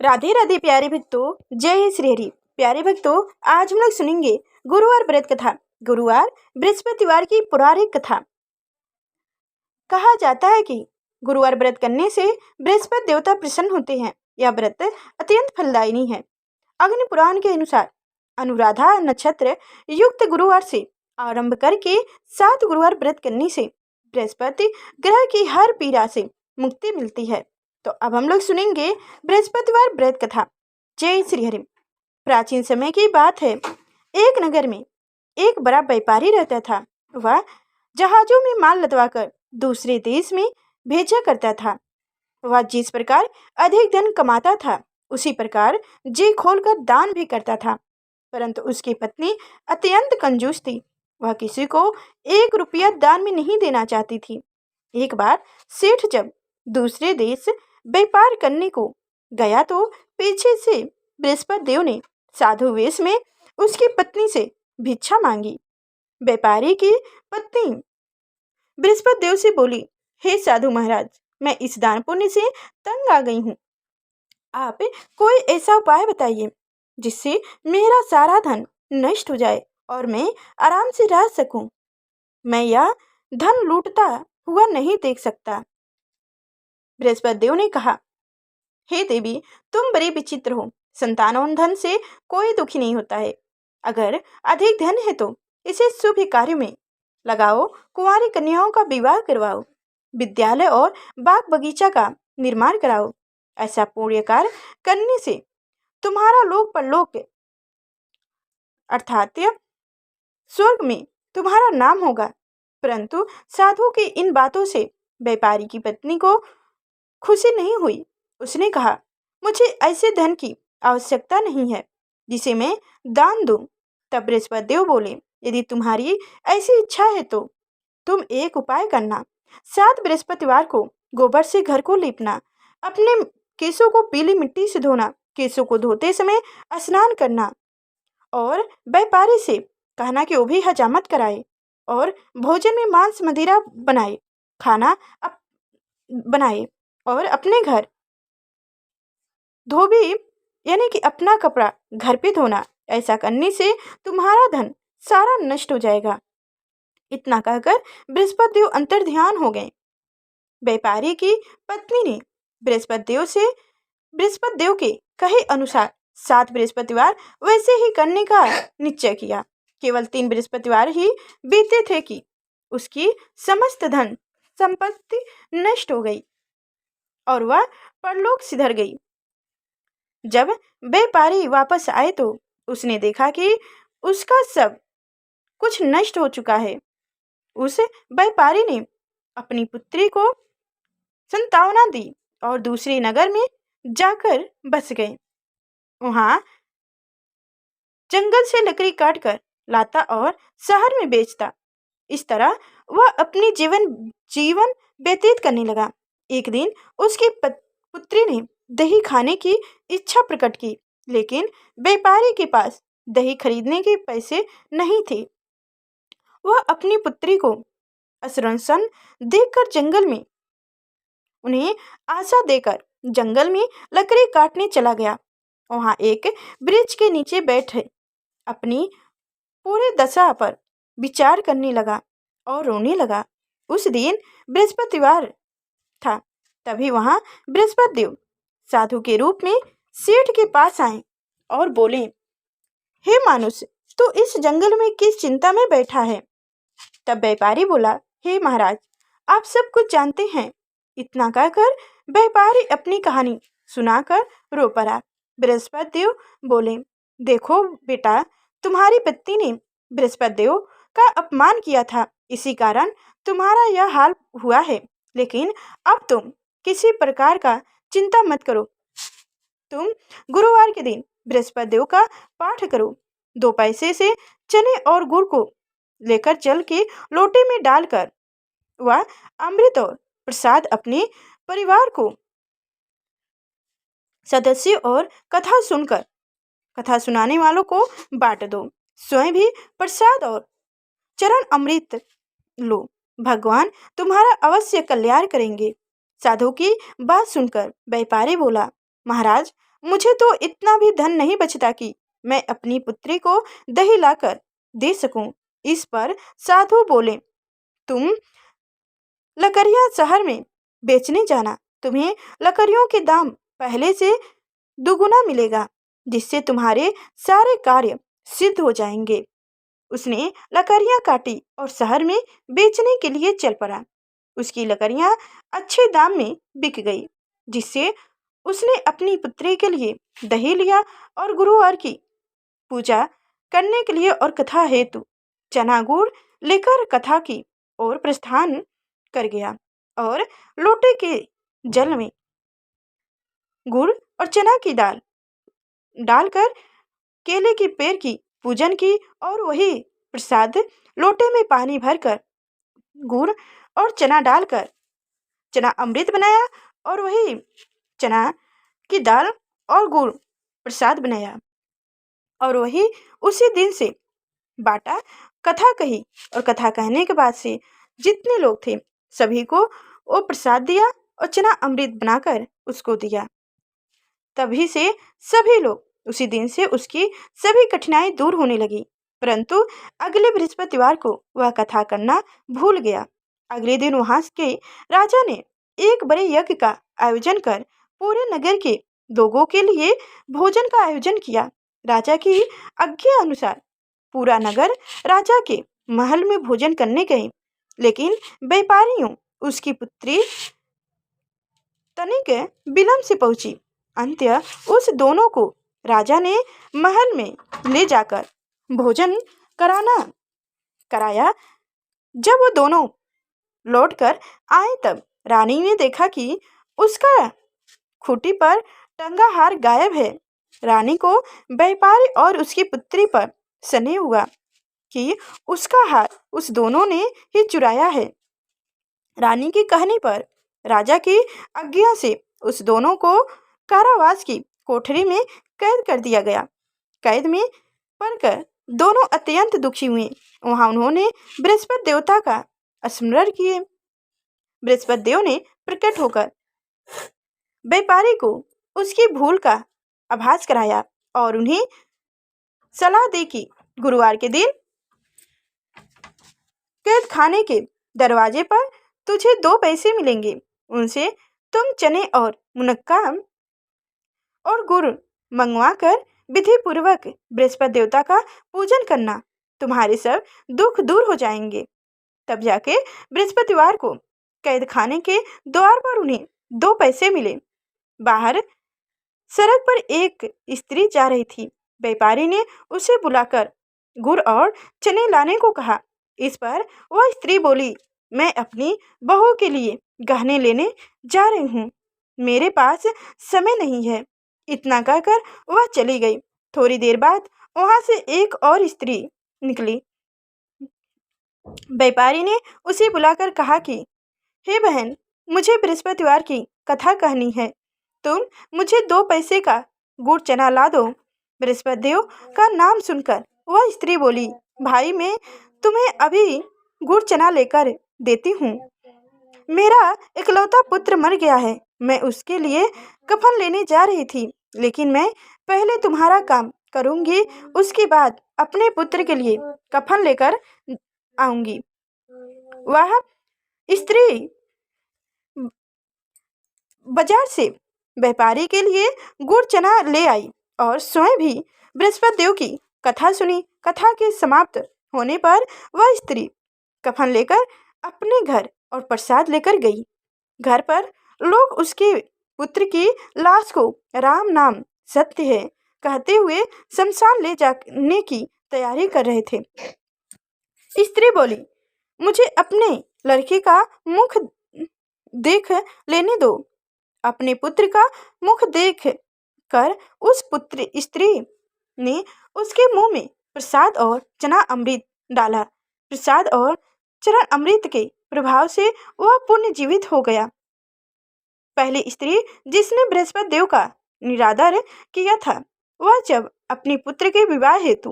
राधे राधे प्यारे भक्तों, जय श्री हरि। प्यारे भक्तों, आज हम लोग सुनेंगे गुरुवार व्रत कथा। गुरुवार बृहस्पतिवार की पौराणिक कथा। कहा जाता है कि गुरुवार व्रत करने से बृहस्पति देवता प्रसन्न होते हैं। यह व्रत अत्यंत फलदायिनी है। अग्नि पुराण के अनुसार अनुराधा नक्षत्र युक्त गुरुवार से आरंभ करके 7 गुरुवार व्रत करने से बृहस्पति ग्रह की हर पीड़ा से मुक्ति मिलती है। तो अब हम लोग सुनेंगे बृहस्पतिवार व्रत कथा। जय श्री हरि। प्राचीन समय की बात है। एक नगर में एक बड़ा व्यापारी रहता था। वह जहाजों में माल लदवाकर दूसरे देश में भेजा करता था। वह जिस प्रकार अधिक धन कमाता था उसी प्रकार जी खोलकर दान भी करता था। परंतु उसकी पत्नी अत्यंत कंजूस थी। वह किसी को 1 रुपया दान में नहीं देना चाहती थी। एक बार सेठ जब दूसरे देश व्यापार करने को गया तो पीछे से बृहस्पति देव ने साधु वेश में उसकी पत्नी से भिक्षा मांगी। व्यापारी की पत्नी बृहस्पति देव से बोली, हे साधु महाराज, मैं इस दान पुण्य से तंग आ गई हूँ। आप कोई ऐसा उपाय बताइए जिससे मेरा सारा धन नष्ट हो जाए और मैं आराम से रह सकूं। मैं यह धन लूटता हुआ नहीं देख सकता। बृहस्पति देव ने कहा, हे देवी, तुम बड़े विचित्र हो। संतानों धन से कोई दुखी नहीं होता है। अगर अधिक धन है तो इसे शुभ कार्य में लगाओ। कुंवारी कन्याओं का विवाह करवाओ। विद्यालय और बाग बगीचा का निर्माण कराओ। ऐसा पुण्य कार्य करने से तुम्हारा लोक परलोक अर्थात स्वर्ग में तुम्हारा नाम होगा। परंतु साधु की इन बातों से व्यापारी की पत्नी को खुशी नहीं हुई। उसने कहा, मुझे ऐसे धन की आवश्यकता नहीं है जिसे मैं दान दूं। तब बृहस्पति देव बोले, यदि तुम्हारी ऐसी इच्छा है तो तुम एक उपाय करना। 7 बृहस्पतिवार को गोबर से घर को लीपना। अपने केसों को पीली मिट्टी से धोना। केसों को धोते समय स्नान करना और व्यापारी से कहना कि वो भी हजामत कराए और भोजन में मांस मदिरा बनाए खाना बनाए और अपने घर धोबी यानी कि अपना कपड़ा घर पे धोना। ऐसा करने से तुम्हारा धन सारा नष्ट हो जाएगा। इतना कहकर बृहस्पति देव अंतर्ध्यान हो गए। व्यापारी की पत्नी ने बृहस्पति देव के कहे अनुसार 7 बृहस्पतिवार वैसे ही करने का निश्चय किया। केवल 3 बृहस्पतिवार ही बीते थे कि उसकी समस्त धन संपत्ति नष्ट हो गई और वह परलोक सिधर गई। जब व्यापारी वापस आए तो उसने देखा कि उसका सब कुछ नष्ट हो चुका है। उस व्यापारी ने अपनी पुत्री को संतावना दी और दूसरे नगर में जाकर बस गए। वहां जंगल से लकड़ी काटकर लाता और शहर में बेचता। इस तरह वह अपनी जीवन व्यतीत करने लगा। एक दिन उसकी पुत्री ने दही खाने की इच्छा प्रकट की, लेकिन व्यापारी के पास दही खरीदने के पैसे नहीं थे। वह अपनी पुत्री को असरसन देखकर उन्हें आशा देकर जंगल में लकड़ी काटने चला गया। वहां एक वृक्ष के नीचे बैठे अपनी पूरी दशा पर विचार करने लगा और रोने लगा। उस दिन बृहस्पतिवार था। तभी वहां बृहस्पति देव साधु के रूप में सेठ के पास आए और बोले, हे मानुष, तू इस जंगल में किस चिंता में बैठा है? तब व्यापारी बोला, हे महाराज, आप सब कुछ जानते हैं। इतना कहकर व्यापारी अपनी कहानी सुनाकर रो पड़ा। बृहस्पति देव बोले, देखो बेटा, तुम्हारी पत्नी ने बृहस्पति देव का अपमान किया था, इसी कारण तुम्हारा यह हाल हुआ है। लेकिन अब तुम किसी प्रकार का चिंता मत करो। तुम गुरुवार के दिन बृहस्पति देव का पाठ करो। 2 पैसे से चने और गुड़ को लेकर जल के लोटे में डालकर वह अमृत और प्रसाद अपने परिवार को सदस्य और कथा सुनाने वालों को बांट दो। स्वयं भी प्रसाद और चरण अमृत लो। भगवान तुम्हारा अवश्य कल्याण करेंगे। साधु की बात सुनकर व्यापारी बोला, महाराज, मुझे तो इतना भी धन नहीं बचता कि मैं अपनी पुत्री को दही लाकर दे सकूं। इस पर साधु बोले, तुम लकड़ियां शहर में बेचने जाना, तुम्हें लकड़ियों के दाम पहले से दुगुना मिलेगा, जिससे तुम्हारे सारे कार्य सिद्ध हो जाएंगे। उसने लकड़ियां काटी और शहर में बेचने के लिए चल पड़ा। उसकी लकड़ियां अच्छे दाम में बिक गई, जिससे उसने अपनी पुत्री के लिए दही लिया और गुरुवार की पूजा करने के लिए और कथा हेतु चना गुड़ लेकर कथा की ओर प्रस्थान कर गया और लोटे के जल में गुड़ और चना की दाल डालकर केले के पेड़ की पूजन की और वही प्रसाद लोटे में पानी भरकर गुड़ और चना डालकर चना अमृत बनाया और वही चना की दाल और गुड़ प्रसाद बनाया और वही उसी दिन से बाटा। कथा कही और कथा कहने के बाद से जितने लोग थे सभी को वो प्रसाद दिया और चना अमृत बनाकर उसको दिया। तभी से सभी लोग उसी दिन से उसकी सभी कठिनाई दूर होने लगी। परंतु अगले बृहस्पतिवार को वह कथा करना भूल गया। अगले दिन वहां के राजा ने एक बड़े यज्ञ का आयोजन कर पूरे नगर के लोगों के लिए भोजन का आयोजन किया। राजा की आज्ञा अनुसार पूरा नगर राजा के महल में भोजन करने गए, लेकिन व्यापारियों उसकी पुत्री तनिक विलंब से पहुंची। अंत्य उस दोनों को राजा ने महल में ले जाकर भोजन कराया। जब वो दोनों लौटकर आए तब रानी ने देखा कि उसका खूंटी पर टंगा हार गायब है। रानी को व्यापारी और उसकी पुत्री पर स्नेह हुआ कि उसका हार उस दोनों ने ही चुराया है। रानी के कहने पर राजा की आज्ञा से उस दोनों को कारावास की कोठरी में कैद कर दिया गया। कैद में पड़कर दोनों अत्यंत दुखी हुए। वहां उन्होंने बृहस्पति देवता का स्मरण किए। बृहस्पति देव ने प्रकट होकर व्यापारी को उसकी भूल का आभास कराया और उन्हें सलाह दी कि गुरुवार के दिन कैद खाने के दरवाजे पर तुझे 2 पैसे मिलेंगे। उनसे तुम चने और मुनक्का और गुड़ मंगवा कर विधि पूर्वक बृहस्पति देवता का पूजन करना, तुम्हारे सब दुख दूर हो जाएंगे। तब जाके बृहस्पतिवार को कैद खाने के द्वार पर उन्हें 2 पैसे मिले। बाहर सड़क पर एक स्त्री जा रही थी। व्यापारी ने उसे बुलाकर गुड़ और चने लाने को कहा। इस पर वह स्त्री बोली, मैं अपनी बहू के लिए गहने लेने जा रही हूँ, मेरे पास समय नहीं है। इतना कहकर वह चली गई। थोड़ी देर बाद वहां से एक और स्त्री निकली। व्यापारी ने उसे बुलाकर कहा कि हे बहन, मुझे बृहस्पतिवार की कथा कहनी है, तुम मुझे 2 पैसे का गुड़ चना ला दो। बृहस्पति देव का नाम सुनकर वह स्त्री बोली, भाई मैं तुम्हें अभी गुड़ चना लेकर देती हूँ। मेरा इकलौता पुत्र मर गया है, मैं उसके लिए कफन लेने जा रही थी, लेकिन मैं पहले तुम्हारा काम करूँगी, उसके बाद अपने पुत्र के लिए कफन लेकर आऊँगी। वह स्त्री बाजार से व्यापारी के लिए गुड़ चना ले आई और स्वयं भी बृहस्पति देव की कथा सुनी। कथा के समाप्त होने पर वह स्त्री कफन लेकर अपने घर और प्रसाद लेकर गई। घर पर लोग उसके पुत्र की लाश को राम नाम सत्य है कहते हुए शमशान ले जाने की तैयारी कर रहे थे। स्त्री बोली, मुझे अपने लड़के का मुख देख लेने दो। अपने पुत्र का मुख देख कर उस पुत्र स्त्री ने उसके मुंह में प्रसाद और चना अमृत डाला। प्रसाद और चरण अमृत के प्रभाव से वह पुण्य जीवित हो गया। पहली स्त्री जिसने बृहस्पति देव का निरादर किया था, वह जब अपने पुत्र के विवाह हेतु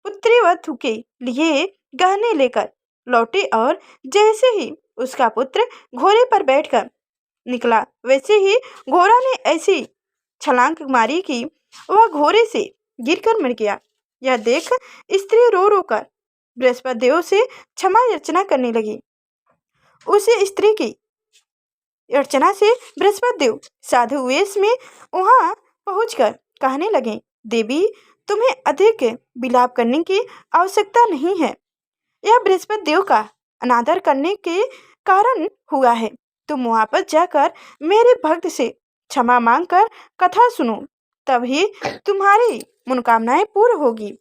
पुत्रीवधू के लिए गहने लेकर लौटी और जैसे ही उसका पुत्र घोड़े पर बैठकर निकला, वैसे ही घोड़ा ने ऐसी छलांग मारी कि वह घोड़े से गिरकर मर गया। यह देख स्त्री रो रो कर बृहस्पति देव से क्षमा याचना करने लगी। उसी स्त्री की अर्चना से बृहस्पति देव साधु वेश में वहां पहुंचकर कहने लगे, देवी, तुम्हें अधिक विलाप करने की आवश्यकता नहीं है। यह बृहस्पति देव का अनादर करने के कारण हुआ है। तुम वापस जाकर मेरे भक्त से क्षमा मांगकर कथा सुनो, तभी तुम्हारी मनोकामनाएं पूर्ण होगी।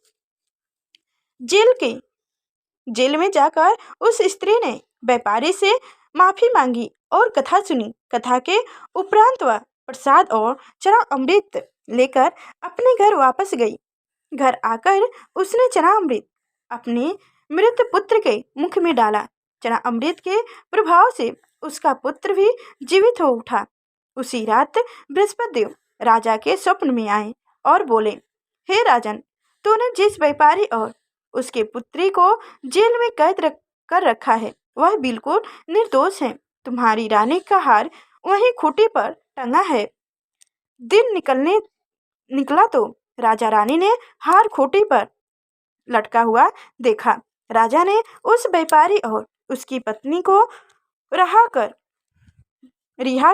जेल में जाकर उस स्त्री ने व्यापारी से माफी मांगी और कथा सुनी। कथा के उपरांत वह प्रसाद और चना अमृत लेकर अपने घर वापस गई। घर आकर उसने चना अमृत अपने मृत पुत्र के मुख में डाला। चना अमृत के प्रभाव से उसका पुत्र भी जीवित हो उठा। उसी रात बृहस्पति देव राजा के स्वप्न में आए और बोले, हे राजन, तूने जिस व्यापारी और उसके पुत्री को जेल में कैद कर रखा है वह बिल्कुल निर्दोष है। तुम्हारी रानी का हार वहीं खूंटी पर टंगा है। दिन निकला तो राजा रानी ने हार खूंटी पर लटका हुआ देखा। राजा ने उस व्यापारी और उसकी पत्नी को रिहा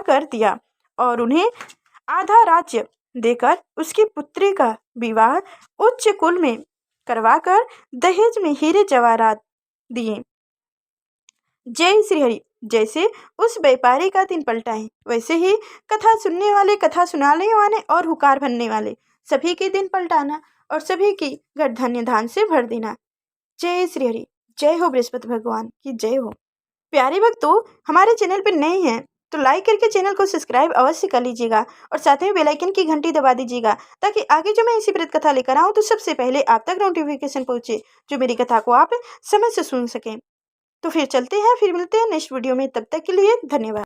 कर दिया और उन्हें आधा राज्य देकर उसकी पुत्री का विवाह उच्च कुल में करवाकर दहेज में हीरे जवाहरात दिए। जय श्री हरि। जैसे उस व्यापारी का दिन पलटा है, वैसे ही कथा सुनने वाले, कथा सुनाने वाले और हुकार भरने वाले सभी के दिन पलटाना और सभी की घर धन्य धान से भर देना। जय श्री हरि। जय हो बृहस्पति भगवान की जय हो। प्यारे भक्तों, हमारे चैनल पर नए हैं तो लाइक करके चैनल को सब्सक्राइब अवश्य कर लीजिएगा और साथ में बेल आइकन की घंटी दबा दीजिएगा ताकि आगे जो मैं इसी व्रत कथा लेकर आऊँ तो सबसे पहले आप तक नोटिफिकेशन पहुँचे, जो मेरी कथा को आप समय से सुन सकें। तो फिर चलते हैं, फिर मिलते हैं नेक्स्ट वीडियो में। तब तक के लिए धन्यवाद।